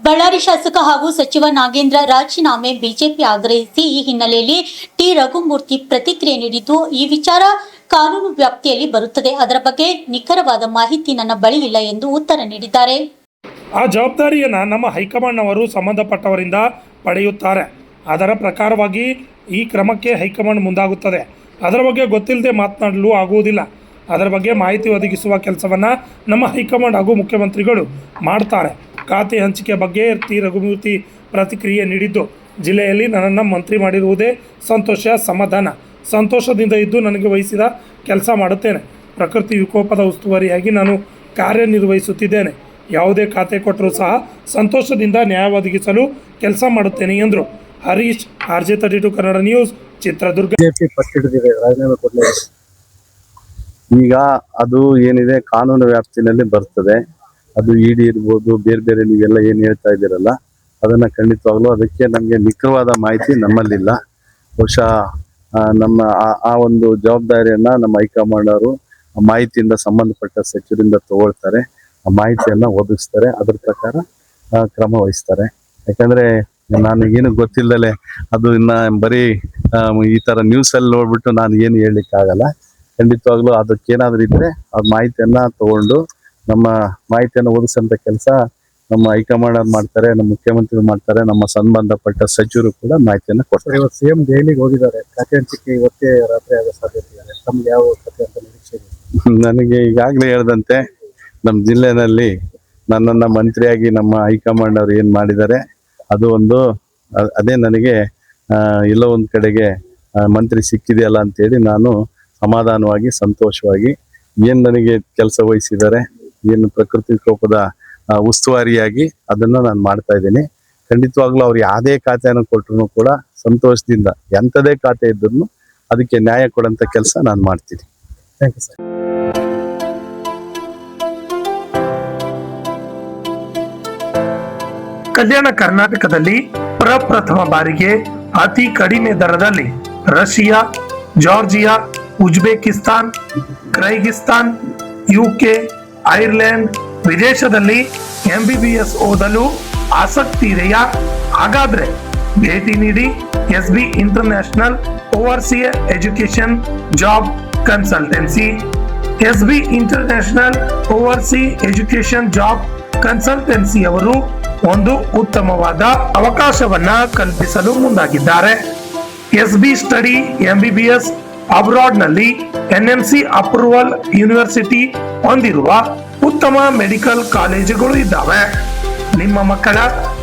ಬಳ್ಳಾರಿ ಶಾಸಕ ಹಾಗೂ ಸಚಿವ ನಾಗೇಂದ್ರ ರಾಜೀನಾಮೆ ಬಿಜೆಪಿ ಆಗ್ರಹಿಸಿ ಈ ಹಿನ್ನೆಲೆಯಲ್ಲಿ ಟಿ ರಘುಮೂರ್ತಿ ಪ್ರತಿಕ್ರಿಯೆ ನೀಡಿದ್ದು, ಈ ವಿಚಾರ ಕಾನೂನು ವ್ಯಾಪ್ತಿಯಲ್ಲಿ ಬರುತ್ತದೆ. ಅದರ ಬಗ್ಗೆ ನಿಖರವಾದ ಮಾಹಿತಿ ನನ್ನ ಬಳಿ ಇಲ್ಲ ಎಂದು ಉತ್ತರ ನೀಡಿದ್ದಾರೆ. ಆ ಜವಾಬ್ದಾರಿಯನ್ನು ನಮ್ಮ ಹೈಕಮಾಂಡ್ನವರು ಸಂಬಂಧಪಟ್ಟವರಿಂದ ಪಡೆಯುತ್ತಾರೆ. ಅದರ ಪ್ರಕಾರವಾಗಿ ಈ ಕ್ರಮಕ್ಕೆ ಹೈಕಮಾಂಡ್ ಮುಂದಾಗುತ್ತದೆ. ಅದರ ಬಗ್ಗೆ ಗೊತ್ತಿಲ್ಲದೆ ಮಾತನಾಡಲು ಆಗುವುದಿಲ್ಲ. ಅದರ ಬಗ್ಗೆ ಮಾಹಿತಿ ಒದಗಿಸುವ ಕೆಲಸವನ್ನು ನಮ್ಮ ಹೈಕಮಾಂಡ್ ಹಾಗೂ ಮುಖ್ಯಮಂತ್ರಿಗಳು ಮಾಡ್ತಾರೆ. ಖಾತೆ ಹಂಚಿಕೆ ಬಗ್ಗೆ ಟಿ ರಘುಮೂರ್ತಿ ಪ್ರತಿಕ್ರಿಯೆ ನೀಡಿದ್ದು, ಜಿಲ್ಲೆಯಲ್ಲಿ ನನ್ನನ್ನು ಮಂತ್ರಿ ಮಾಡಿರುವುದೇ ಸಂತೋಷ, ಸಮಾಧಾನ. ಸಂತೋಷದಿಂದ ಇದ್ದು ನನಗೆ ವಹಿಸಿದ ಕೆಲಸ ಮಾಡುತ್ತೇನೆ. ಪ್ರಕೃತಿ ವಿಕೋಪದ ಉಸ್ತುವಾರಿಯಾಗಿ ನಾನು ಕಾರ್ಯನಿರ್ವಹಿಸುತ್ತಿದ್ದೇನೆ. ಯಾವುದೇ ಖಾತೆ ಕೊಟ್ಟರೂ ಸಹ ಸಂತೋಷದಿಂದ ನ್ಯಾಯ ಒದಗಿಸಲು ಕೆಲಸ ಮಾಡುತ್ತೇನೆ ಎಂದರು. Harish, RJ32 Kannada news, Chitradurga. ರಾಜೀನಾಮೆ ಕೊಡಲೇ ಈಗ ಅದು ಏನಿದೆ ಕಾನೂನು ವ್ಯಾಪ್ತಿನಲ್ಲಿ ಬರ್ತದೆ. ಅದು ಇಡಿ ಇರ್ಬೋದು, ಬೇರೆ ನೀವೆಲ್ಲ ಏನು ಹೇಳ್ತಾ ಇದ್ದೀರಲ್ಲ, ಅದನ್ನು ಖಂಡಿತವಾಗ್ಲೂ ಅದಕ್ಕೆ ನಮಗೆ ನಿಖರವಾದ ಮಾಹಿತಿ ನಮ್ಮಲ್ಲಿಲ್ಲ. ಬಹುಶಃ ನಮ್ಮ ಆ ಒಂದು ಜವಾಬ್ದಾರಿಯನ್ನ ನಮ್ಮ ಹೈಕಮಾಂಡ್ ಅವರು ಮಾಹಿತಿಯಿಂದ ಸಂಬಂಧಪಟ್ಟ ಸಚಿವರಿಂದ ತಗೊಳ್ತಾರೆ, ಆ ಮಾಹಿತಿಯನ್ನ ಒದಗಿಸ್ತಾರೆ, ಅದ್ರ ಪ್ರಕಾರ ಕ್ರಮ ವಹಿಸ್ತಾರೆ. ಯಾಕಂದ್ರೆ ನಾನು ಏನು ಗೊತ್ತಿಲ್ಲದಲೆ ಅದು ಇನ್ನ ಬರೀ ಈ ತರ ನ್ಯೂಸ್ ಅಲ್ಲಿ ನೋಡ್ಬಿಟ್ಟು ನಾನು ಏನು ಹೇಳಲಿಕ್ಕೆ ಆಗಲ್ಲ. ಖಂಡಿತವಾಗ್ಲೂ ಅದಕ್ಕೇನಾದ್ರೂ ಇದ್ರೆ ಆ ಮಾಹಿತಿಯನ್ನ ತಗೊಂಡು ನಮ್ಮ ಮಾಹಿತಿಯನ್ನು ಒದಗಿಸಂತ ಕೆಲಸ ನಮ್ಮ ಹೈಕಮಾಂಡ್ ಅವ್ರು ಮಾಡ್ತಾರೆ, ನಮ್ಮ ಮುಖ್ಯಮಂತ್ರಿಗಳು ಮಾಡ್ತಾರೆ, ನಮ್ಮ ಸಂಬಂಧಪಟ್ಟ ಸಚಿವರು ಕೂಡ ಮಾಹಿತಿಯನ್ನು ಕೊಡ್ತಾರೆ. ಇವತ್ತು CM ದೆಹಲಿಗೆ ಹೋಗಿದ್ದಾರೆ. ಖಾತೆ ಹಂಚಿಕೆ ಇವತ್ತೇ ರಾತ್ರಿ ಆಗೋ ಸಾಧ್ಯತೆ ಇದೆ. ತಮ್ಗೆ ಯಾವ ಖಾತೆ ಅಂತ ನಿರೀಕ್ಷೆ ಇದೆ? ನನಗೆ ಈಗಾಗಲೇ ಹೇಳಿದಂತೆ ನಮ್ಮ ಜಿಲ್ಲೆನಲ್ಲಿ ನನ್ನನ್ನು ಮಂತ್ರಿಯಾಗಿ ನಮ್ಮ ಹೈಕಮಾಂಡ್ ಅವರು ಏನು ಮಾಡಿದ್ದಾರೆ ಅದು ಒಂದು ಅದೇ ನನಗೆ ಎಲ್ಲೋ ಒಂದು ಕಡೆಗೆ ಮಂತ್ರಿ ಸಿಕ್ಕಿದೆಯಲ್ಲ ಅಂತೇಳಿ ನಾನು ಸಮಾಧಾನವಾಗಿ ಸಂತೋಷವಾಗಿ ಏನು ನನಗೆ ಕೆಲಸ ವಹಿಸಿದ್ದಾರೆ, ಏನು ಪ್ರಕೃತಿ ವಿಕೋಪದ ಉಸ್ತುವಾರಿಯಾಗಿ ಅದನ್ನು ನಾನು ಮಾಡ್ತಾ ಇದ್ದೀನಿ. ಖಂಡಿತವಾಗ್ಲೂ ಅವ್ರು ಯಾವುದೇ ಖಾತೆಯನ್ನು ಕೊಟ್ಟರು ಕೂಡ ಸಂತೋಷದಿಂದ, ಎಂಥದೇ ಖಾತೆ ಇದ್ರೂ ಅದಕ್ಕೆ ನ್ಯಾಯ ಕೊಡೋಂಥ ಕೆಲಸ ನಾನು ಮಾಡ್ತೀನಿ. Thank you sir. ಕಲ್ಯಾಣ ಕರ್ನಾಟಕದಲ್ಲಿ ಪ್ರಪ್ರಥಮ ಬಾರಿಗೆ ಅತಿ ಕಡಿಮೆ ದರದಲ್ಲಿ Russia, Georgia, Uzbekistan, Kyrgyzstan, UK, Ireland ವಿದೇಶದಲ್ಲಿ MBBS ಓದಲು ಆಸಕ್ತಿ ಇದೆಯಾ? ಹಾಗಾದ್ರೆ ಭೇಟಿ ನೀಡಿ SB international overseer education job consultancy. SB international overseas education job consultancy ಅವರು ಒಂದು ಉತ್ತಮವಾದ ಅವಕಾಶವನ್ನ ಕಲ್ಪಿಸಲು ಮುಂದಾಗಿದ್ದಾರೆ. SB ಸ್ಟಡಿ MBBS ಅಬ್ರಾಡ್ ನಲ್ಲಿ NMC ಅಪ್ರೂವಲ್ ಯೂನಿವರ್ಸಿಟಿ ಹೊಂದಿರುವ ಉತ್ತಮ ಮೆಡಿಕಲ್ ಕಾಲೇಜುಗಳು ಇದ್ದಾವೆ. ನಿಮ್ಮ ಮಕ್ಕಳ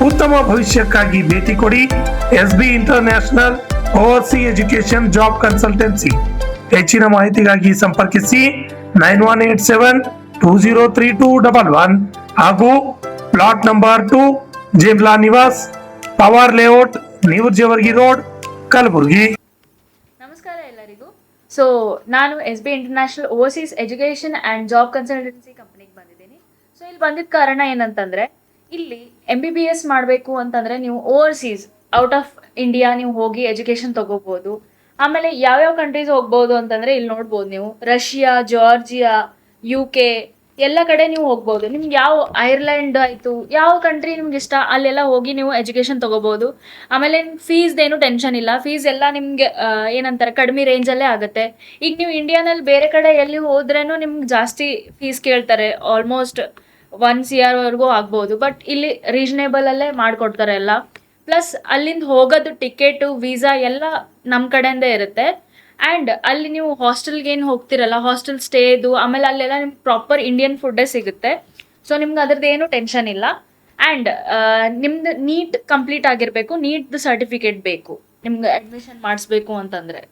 ಉತ್ತಮ ಭವಿಷ್ಯಕ್ಕಾಗಿ ಭೇಟಿ ಕೊಡಿ SB international overseas education job consultancy. ಹೆಚ್ಚಿನ ಮಾಹಿತಿಗಾಗಿ ಸಂಪರ್ಕಿಸಿ 9187203211 ಹಾಗೂ plot number 2, Jimla Niwas, power layout, New Jewargi road, Kalaburagi. ನಮಸ್ಕಾರ ಎಲ್ಲರಿಗೂ. ಸೊ ನಾನು SB international overseas education and job consultancy ಕಂಪ್ನಿಗೆ ಬಂದಿದ್ದೀನಿ. ಸೊ ಇಲ್ಲಿ ಬಂದಿದ್ದ ಕಾರಣ ಏನಂತಂದರೆ, ಇಲ್ಲಿ MBBS ಮಾಡಬೇಕು ಅಂತಂದರೆ ನೀವು ಓವರ್ಸೀಸ್ ಔಟ್ ಆಫ್ ಇಂಡಿಯಾ ನೀವು ಹೋಗಿ ಎಜುಕೇಷನ್ ತೊಗೋಬೋದು. ಆಮೇಲೆ ಯಾವ್ಯಾವ ಕಂಟ್ರೀಸ್ ಹೋಗ್ಬೋದು ಅಂತಂದರೆ ಇಲ್ಲಿ ನೋಡ್ಬೋದು ನೀವು, ರಷ್ಯಾ, ಜಾರ್ಜಿಯಾ, UK ಎಲ್ಲ ಕಡೆ ನೀವು ಹೋಗ್ಬೋದು. ನಿಮ್ಗೆ ಯಾವ ಐರ್ಲೆಂಡ್ ಆಯಿತು, ಯಾವ ಕಂಟ್ರಿ ನಿಮ್ಗೆ ಇಷ್ಟ ಅಲ್ಲೆಲ್ಲ ಹೋಗಿ ನೀವು ಎಜುಕೇಷನ್ ತೊಗೋಬೋದು. ಆಮೇಲೆ ಫೀಸ್ದೇನು ಟೆನ್ಷನ್ ಇಲ್ಲ. ಫೀಸ್ ಎಲ್ಲ ನಿಮಗೆ ಏನಂತಾರೆ ಕಡಿಮೆ ರೇಂಜಲ್ಲೇ ಆಗುತ್ತೆ. ಈಗ ನೀವು ಇಂಡಿಯಾನಲ್ಲಿ ಬೇರೆ ಕಡೆ ಎಲ್ಲಿ ಹೋದ್ರೇನು ನಿಮ್ಗೆ ಜಾಸ್ತಿ ಫೀಸ್ ಕೇಳ್ತಾರೆ, ಆಲ್ಮೋಸ್ಟ್ 1 CR ವರೆಗೂ ಆಗ್ಬೋದು. ಬಟ್ ಇಲ್ಲಿ ರೀಸನೇಬಲಲ್ಲೇ ಮಾಡಿಕೊಡ್ತಾರೆ ಎಲ್ಲ. ಪ್ಲಸ್ ಅಲ್ಲಿಂದ ಹೋಗೋದು ಟಿಕೆಟು, ವೀಸಾ ಎಲ್ಲ ನಮ್ಮ ಕಡೆಯಿಂದ ಇರುತ್ತೆ. ಆ್ಯಂಡ್ ಅಲ್ಲಿ ನೀವು ಹಾಸ್ಟೆಲ್ಗೆ ಏನು ಹೋಗ್ತಿರಲ್ಲ, ಹಾಸ್ಟೆಲ್ ಸ್ಟೇದು, ಆಮೇಲೆ ಅಲ್ಲೆಲ್ಲ ನಿಮ್ಗೆ ಪ್ರಾಪರ್ ಇಂಡಿಯನ್ ಫುಡ್ಡೇ ಸಿಗುತ್ತೆ. ಸೊ ನಿಮ್ಗೆ ಅದ್ರದ್ದು ಏನು ಟೆನ್ಷನ್ ಇಲ್ಲ. ಆ್ಯಂಡ್ ನಿಮ್ದು ನೀಟ್ ಕಂಪ್ಲೀಟ್ ಆಗಿರಬೇಕು, ನೀಟ್ದು ಸರ್ಟಿಫಿಕೇಟ್ ಬೇಕು ನಿಮ್ಗೆ ಅಡ್ಮಿಷನ್ ಮಾಡಿಸ್ಬೇಕು ಅಂತಂದರೆ.